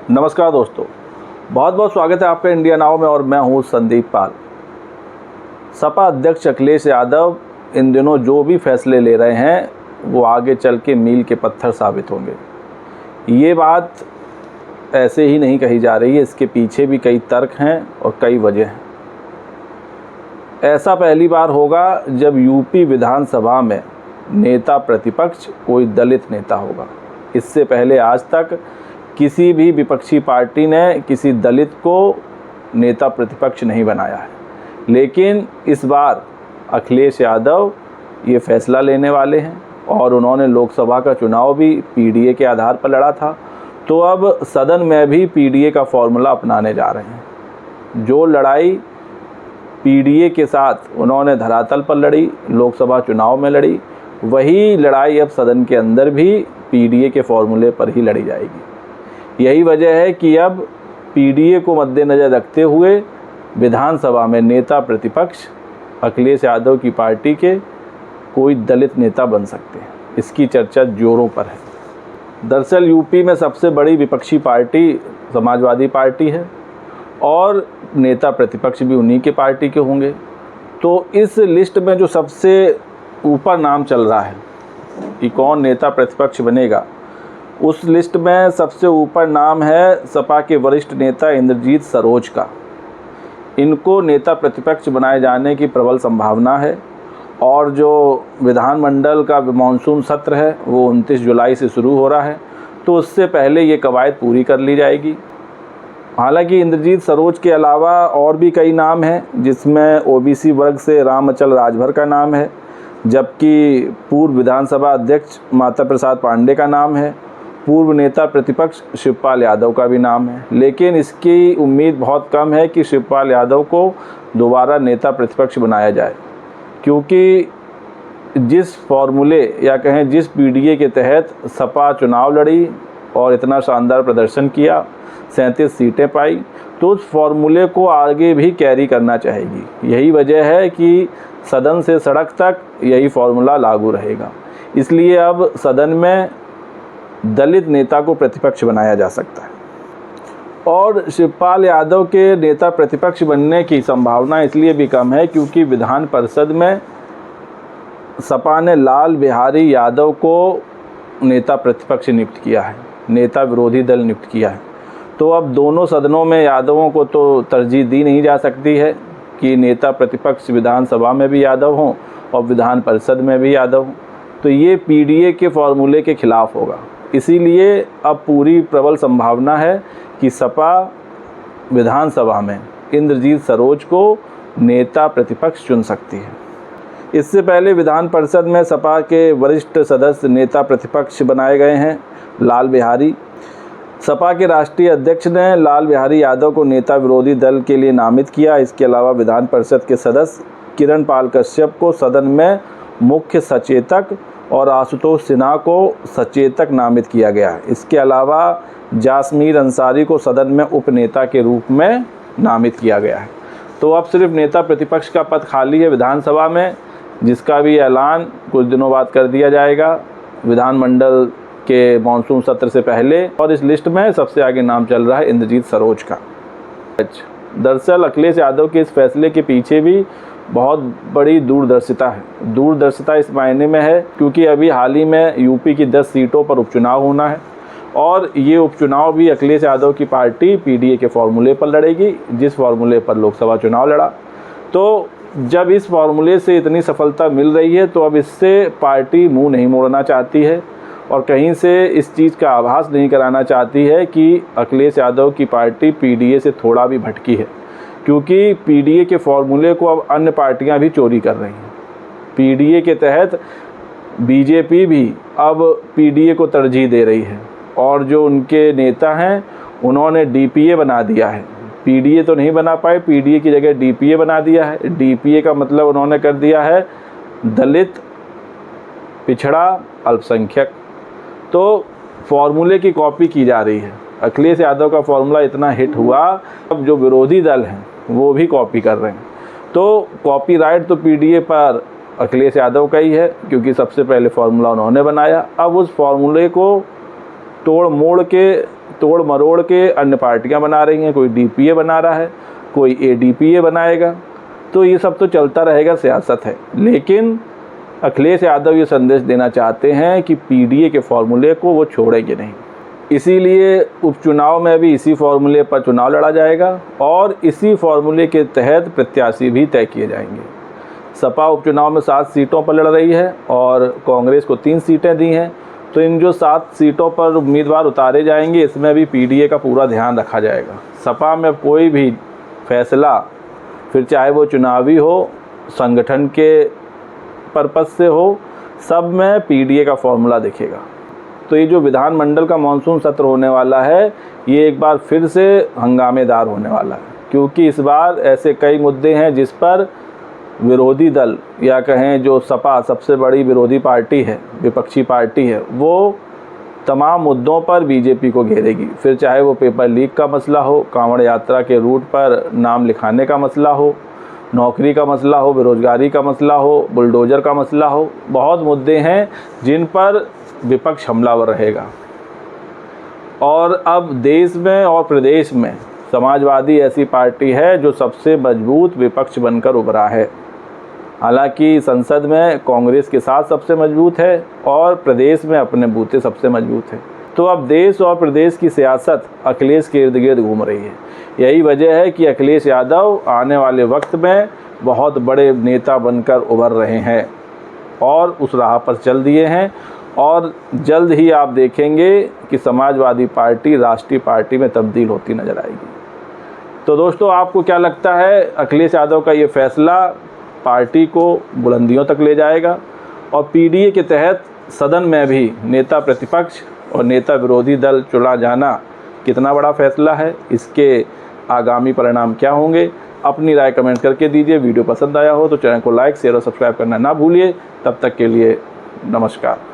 नमस्कार दोस्तों, बहुत बहुत स्वागत है आपका इंडिया नाउ में और मैं हूं संदीप पाल। सपा अध्यक्ष अखिलेश यादव इन दिनों जो भी फैसले ले रहे हैं वो आगे चल के मील के पत्थर साबित होंगे। ये बात ऐसे ही नहीं कही जा रही है, इसके पीछे भी कई तर्क हैं और कई वजह हैं। ऐसा पहली बार होगा जब यूपी विधानसभा में नेता प्रतिपक्ष कोई दलित नेता होगा। इससे पहले आज तक किसी भी विपक्षी पार्टी ने किसी दलित को नेता प्रतिपक्ष नहीं बनाया है, लेकिन इस बार अखिलेश यादव ये फैसला लेने वाले हैं और उन्होंने लोकसभा का चुनाव भी पीडीए के आधार पर लड़ा था, तो अब सदन में भी पीडीए का फॉर्मूला अपनाने जा रहे हैं। जो लड़ाई पीडीए के साथ उन्होंने धरातल पर लड़ी, लोकसभा चुनाव में लड़ी, वही लड़ाई अब सदन के अंदर भी पीडीए के फॉर्मूले पर ही लड़ी जाएगी। यही वजह है कि अब पीडीए को मद्देनज़र रखते हुए विधानसभा में नेता प्रतिपक्ष अखिलेश यादव की पार्टी के कोई दलित नेता बन सकते हैं। इसकी चर्चा जोरों पर है। दरअसल यूपी में सबसे बड़ी विपक्षी पार्टी समाजवादी पार्टी है और नेता प्रतिपक्ष भी उन्हीं के पार्टी के होंगे। तो इस लिस्ट में जो सबसे ऊपर नाम चल रहा है कि कौन नेता प्रतिपक्ष बनेगा, उस लिस्ट में सबसे ऊपर नाम है सपा के वरिष्ठ नेता इंद्रजीत सरोज का। इनको नेता प्रतिपक्ष बनाए जाने की प्रबल संभावना है और जो विधानमंडल का मानसून सत्र है वो 29 जुलाई से शुरू हो रहा है, तो उससे पहले ये कवायद पूरी कर ली जाएगी। हालांकि इंद्रजीत सरोज के अलावा और भी कई नाम हैं, जिसमें ओबीसी वर्ग से रामअचल राजभर का नाम है, जबकि पूर्व विधानसभा अध्यक्ष माता प्रसाद पांडे का नाम है, पूर्व नेता प्रतिपक्ष शिवपाल यादव का भी नाम है। लेकिन इसकी उम्मीद बहुत कम है कि शिवपाल यादव को दोबारा नेता प्रतिपक्ष बनाया जाए, क्योंकि जिस फॉर्मूले या कहें जिस पीडीए के तहत सपा चुनाव लड़ी और इतना शानदार प्रदर्शन किया, 37 सीटें पाई, तो उस फॉर्मूले को आगे भी कैरी करना चाहेगी। यही वजह है कि सदन से सड़क तक यही फॉर्मूला लागू रहेगा। इसलिए अब सदन में दलित नेता को प्रतिपक्ष बनाया जा सकता है और शिवपाल यादव के नेता प्रतिपक्ष बनने की संभावना इसलिए भी कम है क्योंकि विधान परिषद में सपा ने लाल बिहारी यादव को नेता प्रतिपक्ष नियुक्त किया है, नेता विरोधी दल नियुक्त किया है। तो अब दोनों सदनों में यादवों को तो तरजीह दी नहीं जा सकती है कि नेता प्रतिपक्ष विधानसभा में भी यादव हों और विधान परिषद में भी यादव हों, तो ये पीडीए के फॉर्मूले के खिलाफ होगा। इसीलिए अब पूरी प्रबल संभावना है कि सपा विधानसभा में इंद्रजीत सरोज को नेता प्रतिपक्ष चुन सकती है। इससे पहले विधान परिषद में सपा के वरिष्ठ सदस्य नेता प्रतिपक्ष बनाए गए हैं लाल बिहारी। सपा के राष्ट्रीय अध्यक्ष ने लाल बिहारी यादव को नेता विरोधी दल के लिए नामित किया। इसके अलावा विधान परिषद के सदस्य किरण पाल कश्यप को सदन में मुख्य सचेतक और आशुतोष सिन्हा को सचेतक नामित किया गया है। इसके अलावा जासमीर अंसारी को सदन में उपनेता के रूप में नामित किया गया है। तो अब सिर्फ नेता प्रतिपक्ष का पद खाली है विधानसभा में, जिसका भी ऐलान कुछ दिनों बाद कर दिया जाएगा विधानमंडल के मानसून सत्र से पहले। और इस लिस्ट में सबसे आगे नाम चल रहा है इंद्रजीत सरोज का। दरअसल अखिलेश यादव के इस फैसले के पीछे भी बहुत बड़ी दूरदर्शिता है। दूरदर्शिता इस मायने में है क्योंकि अभी हाल ही में यूपी की 10 सीटों पर उपचुनाव होना है और ये उपचुनाव भी अखिलेश यादव की पार्टी पीडीए के फॉर्मूले पर लड़ेगी, जिस फॉर्मूले पर लोकसभा चुनाव लड़ा। तो जब इस फॉर्मूले से इतनी सफलता मिल रही है तो अब इससे पार्टी मुंह नहीं मोड़ना चाहती है और कहीं से इस चीज़ का आभास नहीं कराना चाहती है कि अखिलेश यादव की पार्टी पीडीए से थोड़ा भी भटकी है, क्योंकि पीडीए के फॉर्मूले को अब अन्य पार्टियां भी चोरी कर रही हैं। पीडीए के तहत बीजेपी भी अब पीडीए को तरजीह दे रही है और जो उनके नेता हैं उन्होंने डीपीए बना दिया है। पीडीए तो नहीं बना पाए, पीडीए की जगह डीपीए बना दिया है। डीपीए का मतलब उन्होंने कर दिया है दलित, पिछड़ा, अल्पसंख्यक। तो फॉर्मूले की कॉपी की जा रही है। अखिलेश यादव का फॉर्मूला इतना हिट हुआ, अब जो विरोधी दल हैं वो भी कॉपी कर रहे हैं। तो कॉपीराइट तो पीडीए पर अखिलेश यादव का ही है, क्योंकि सबसे पहले फार्मूला उन्होंने बनाया। अब उस फार्मूले को तोड़ मोड़ के तोड़ मरोड़ के अन्य पार्टियां बना रही हैं, कोई डीपीए बना रहा है, कोई एडीपीए बनाएगा, तो ये सब तो चलता रहेगा, सियासत है। लेकिन अखिलेश यादव ये संदेश देना चाहते हैं कि पीडीए के फॉर्मूले को वो छोड़ेंगे नहीं। इसीलिए उपचुनाव में भी इसी फॉर्मूले पर चुनाव लड़ा जाएगा और इसी फॉर्मूले के तहत प्रत्याशी भी तय किए जाएंगे। सपा उपचुनाव में 7 सीटों पर लड़ रही है और कांग्रेस को 3 सीटें दी हैं, तो इन जो 7 सीटों पर उम्मीदवार उतारे जाएंगे, इसमें भी पीडीए का पूरा ध्यान रखा जाएगा। सपा में कोई भी फैसला, फिर चाहे वो चुनावी हो, संगठन के पर्पज़ से हो, सब में पीडीए का फॉर्मूला दिखेगा। तो ये जो विधानमंडल का मानसून सत्र होने वाला है, ये एक बार फिर से हंगामेदार होने वाला है, क्योंकि इस बार ऐसे कई मुद्दे हैं जिस पर विरोधी दल, या कहें जो सपा सबसे बड़ी विरोधी पार्टी है, विपक्षी पार्टी है, वो तमाम मुद्दों पर बीजेपी को घेरेगी। फिर चाहे वो पेपर लीक का मसला हो, कांवड़ यात्रा के रूट पर नाम लिखाने का मसला हो, नौकरी का मसला हो, बेरोजगारी का मसला हो, बुलडोज़र का मसला हो, बहुत मुद्दे हैं जिन पर विपक्ष हमलावर रहेगा। और अब देश में और प्रदेश में समाजवादी ऐसी पार्टी है जो सबसे मजबूत विपक्ष बनकर उभरा है। हालांकि संसद में कांग्रेस के साथ सबसे मजबूत है और प्रदेश में अपने बूते सबसे मजबूत है। तो अब देश और प्रदेश की सियासत अखिलेश के इर्द गिर्द घूम रही है। यही वजह है कि अखिलेश यादव आने वाले वक्त में बहुत बड़े नेता बनकर उभर रहे हैं और उस राह पर चल दिए हैं, और जल्द ही आप देखेंगे कि समाजवादी पार्टी राष्ट्रीय पार्टी में तब्दील होती नज़र आएगी। तो दोस्तों, आपको क्या लगता है, अखिलेश यादव का ये फैसला पार्टी को बुलंदियों तक ले जाएगा और पीडीए के तहत सदन में भी नेता प्रतिपक्ष और नेता विरोधी दल चुना जाना कितना बड़ा फैसला है, इसके आगामी परिणाम क्या होंगे? अपनी राय कमेंट करके दीजिए। वीडियो पसंद आया हो तो चैनल को लाइक, शेयर और सब्सक्राइब करना ना भूलिए। तब तक के लिए नमस्कार।